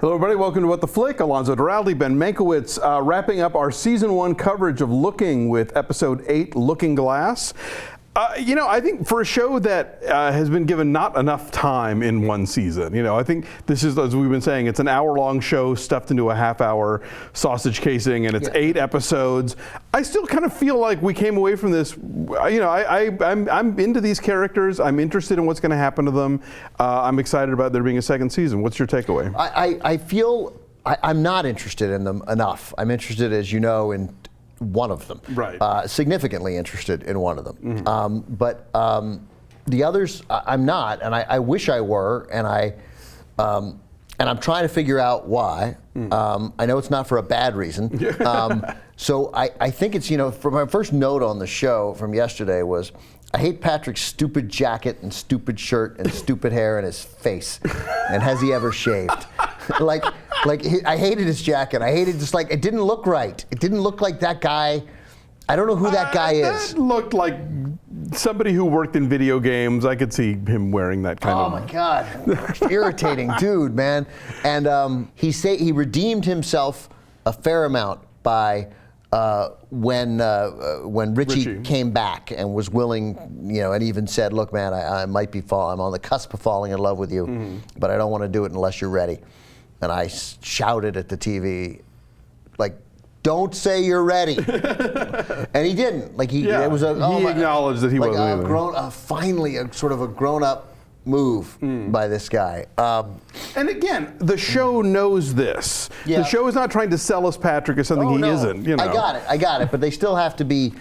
Hello, everybody. Welcome to What the Flick. Alonso Duralde, Ben Mankiewicz, wrapping up our Season 1 coverage of Looking with Episode 8, Looking Glass. I think for a show that has been given not enough time in one season, I think this is, as we've been saying, it's an hour-long show stuffed into a half-hour sausage casing, and it's 8 episodes. I still kind of feel like we came away from this, I'm into these characters. I'm interested in what's going to happen to them. I'm excited about there being a second season. What's your takeaway? I feel I'm not interested in them enough. I'm interested, as you know, in one of them. Right. Significantly interested in one of them. Mm-hmm. But the others, I'm not, and I wish I were, and I'm trying to figure out why. I know it's not for a bad reason. So I think it's, for my first note on the show from yesterday was, I hate Patrick's stupid jacket and stupid shirt and stupid hair and his face. And has he ever shaved? I hated his jacket. I hated it didn't look right. It didn't look like that guy. I don't know who that guy is. That looked like somebody who worked in video games. I could see him wearing that kind of. Oh my God, irritating dude, man. And he redeemed himself a fair amount by when Richie came back and was willing, and even said, "Look, man, I might be I'm on the cusp of falling in love with you, but I don't want to do it unless you're ready." And I shouted at the TV, "Don't say you're ready." And he didn't. He acknowledged that he wasn't either. Finally, a sort of a grown-up move by this guy. And again, the show knows this. Yeah. The show is not trying to sell us Patrick as something he isn't. I got it. But they still have to be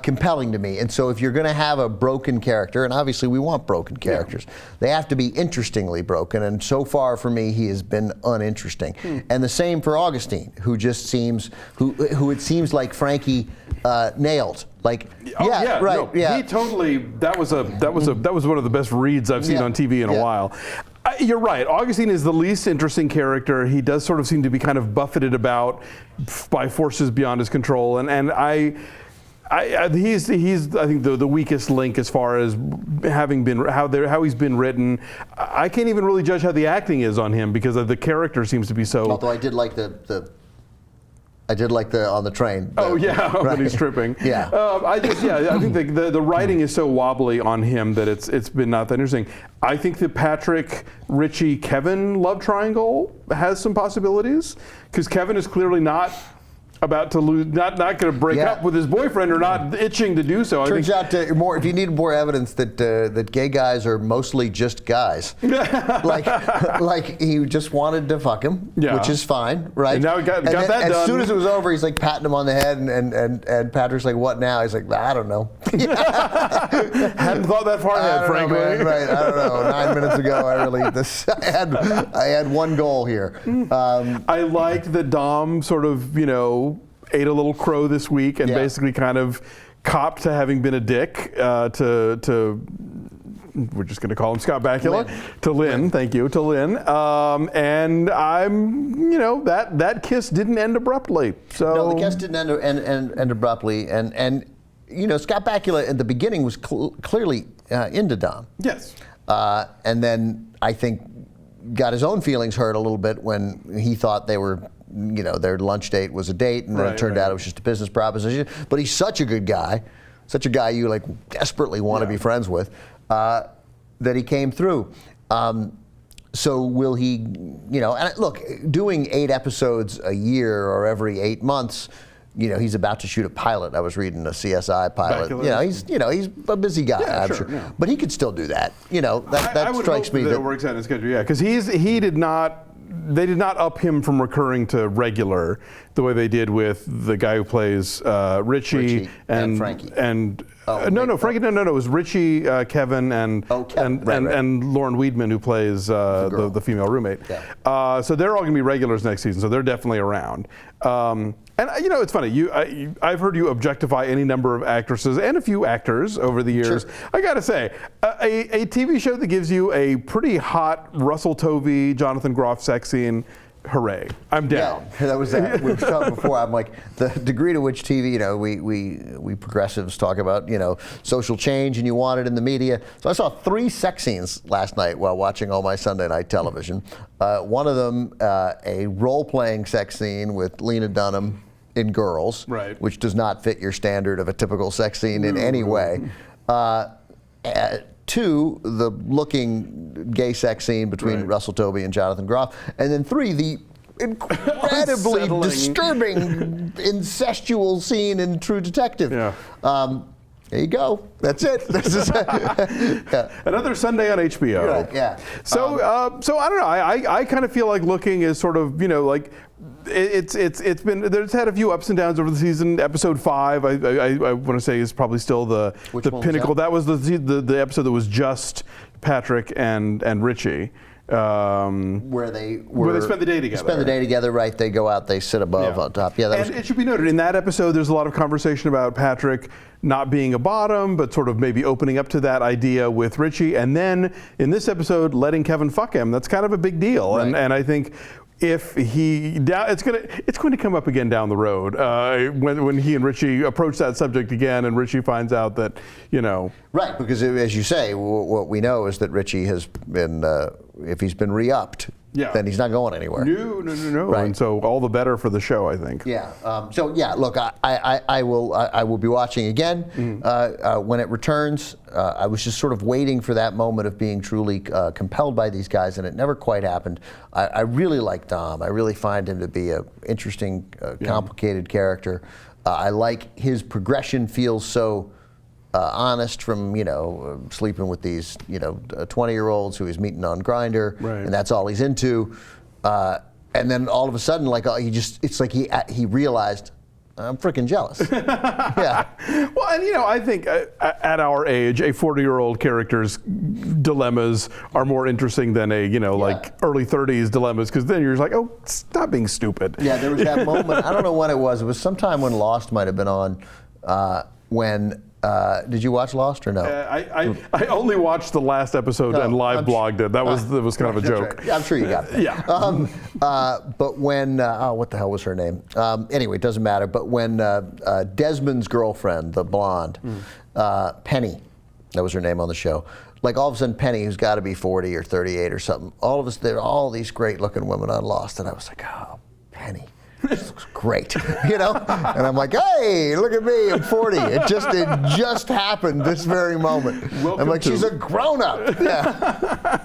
compelling to me. And so if you're going to have a broken character, and obviously we want broken characters, they have to be interestingly broken. And so far for me, he has been uninteresting. And the same for Augustine, who just seems, who it seems like Frankie nailed. He totally. That was one of the best reads I've seen on TV in a while. You're right. Augustine is the least interesting character. He does sort of seem to be kind of buffeted about by forces beyond his control, and he's I think the weakest link as far as having been how he's been written. I can't even really judge how the acting is on him because of the character seems to be so. Although I did like the on the train. When he's tripping. I think the writing is so wobbly on him that it's been not that interesting. I think the Patrick, Richie, Kevin love triangle has some possibilities because Kevin is clearly not about to lose, not going to break up with his boyfriend or not itching to do so. Turns out more. If you need more evidence that gay guys are mostly just guys, like he just wanted to fuck him, which is fine, right? And now he got that done. As soon as it was over, he's like patting him on the head, and Patrick's like, "What now?" He's like, "I don't know." Hadn't thought that far ahead, frankly. Right? I don't know. 9 minutes ago, I had one goal here. I liked that Dom sort of ate a little crow this week and basically kind of copped to having been a dick to we're just going to call him Scott Bakula, to Lynn, thank you, to Lynn. And I'm, that kiss didn't end abruptly. So no, the kiss didn't end abruptly. And Scott Bakula at the beginning was clearly into Dom. Yes. And then I think got his own feelings hurt a little bit when he thought they were, their lunch date was a date, and then it turned out it was just a business proposition. But he's such a good guy, such a guy you desperately want to be friends with, that he came through. So will he, and look, doing 8 episodes a year or every 8 months, he's about to shoot a pilot. I was reading a CSI pilot. He's a busy guy, I'm sure. Yeah. But he could still do that. That strikes me. That it works out in his schedule, because they did not up him from recurring to regular the way they did with the guy who plays Richie and Frankie. Frankie. It was Richie, Kevin, and Lauren Weedman, who plays the female roommate. Yeah. So they're all going to be regulars next season. So they're definitely around. And it's funny. I've heard you objectify any number of actresses and a few actors over the years. Sure. I got to say, a TV show that gives you a pretty hot Russell Tovey, Jonathan Groff sex scene hooray, I'm down. Yeah, that was that. We were talking before. I'm like, the degree to which TV, we progressives talk about, social change, and you want it in the media. So I saw 3 sex scenes last night while watching all my Sunday night television. One of them, a role-playing sex scene with Lena Dunham in Girls, right, which does not fit your standard of a typical sex scene in any way. 2, the looking gay sex scene between Russell Tovey and Jonathan Groff. And then 3, the incredibly disturbing incestual scene in True Detective. Yeah. There you go. That's it. Yeah. Another Sunday on HBO. Right, yeah. So, so I don't know. I kind of feel like Looking is sort of, like it's had a few ups and downs over the season. Episode 5, I want to say, is probably still the pinnacle. That was the episode that was just Patrick and Richie. Where they spend the day together. Right? They go out, they sit above on top. Yeah, and it should be noted, in that episode, there's a lot of conversation about Patrick not being a bottom, but sort of maybe opening up to that idea with Richie. And then in this episode, letting Kevin fuck him. That's kind of a big deal. Right. And I think if it's going to come up again down the road when he and Richie approach that subject again, and Richie finds out that, Right, because as you say, what we know is that Richie has been, if he's been re-upped, then he's not going anywhere. No. Right. And so all the better for the show, I think. Yeah. Look, I will be watching again when it returns. I was just sort of waiting for that moment of being truly compelled by these guys, and it never quite happened. I really like Dom. I really find him to be an interesting, complicated character. I like his progression. Feels so honest, from sleeping with these 20-year-olds who he's meeting on Grindr, and that's all he's into. And then all of a sudden, it's like he realized, I'm freaking jealous. Yeah. Well, and I think at our age, a 40-year-old character's dilemmas are more interesting than a like early 30s dilemmas, because then you're just like, oh, stop being stupid. Yeah, there was that moment. I don't know when it was. It was sometime when Lost might have been on. Did you watch Lost or no? I only watched the last episode and live blogged it. That was kind of a joke. Right. Yeah, I'm sure you got it. Yeah. But when what the hell was her name? Anyway, it doesn't matter. But when Desmond's girlfriend, the blonde, Penny, that was her name on the show. Like all of a sudden, Penny, who's got to be 40 or 38 or something. There are all these great-looking women on Lost, and I was like, oh, Penny. This looks great, And I'm like, hey, look at me, I'm 40. It just happened this very moment. I'm like, she's a grown-up. Yeah.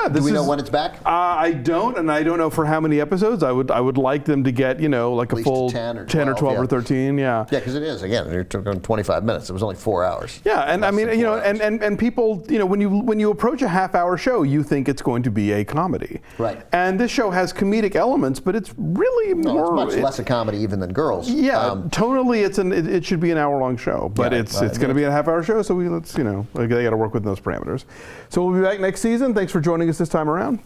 Do we know when it's back? I don't, and I don't know for how many episodes. I would like them to get, like a full 10 or 12 or 13. Yeah. Yeah, because it is, again, you're talking 25 minutes. It was only 4 hours. Yeah, and I mean, and people, when you approach a half-hour show, you think it's going to be a comedy. Right. And this show has comedic elements, but it's really more. It's much less a comedy even than Girls. Yeah, tonally, it should be an hour-long show, but it's going to be a half-hour show, so they got to work within those parameters. So we'll be back next season. Thanks for joining us this time around.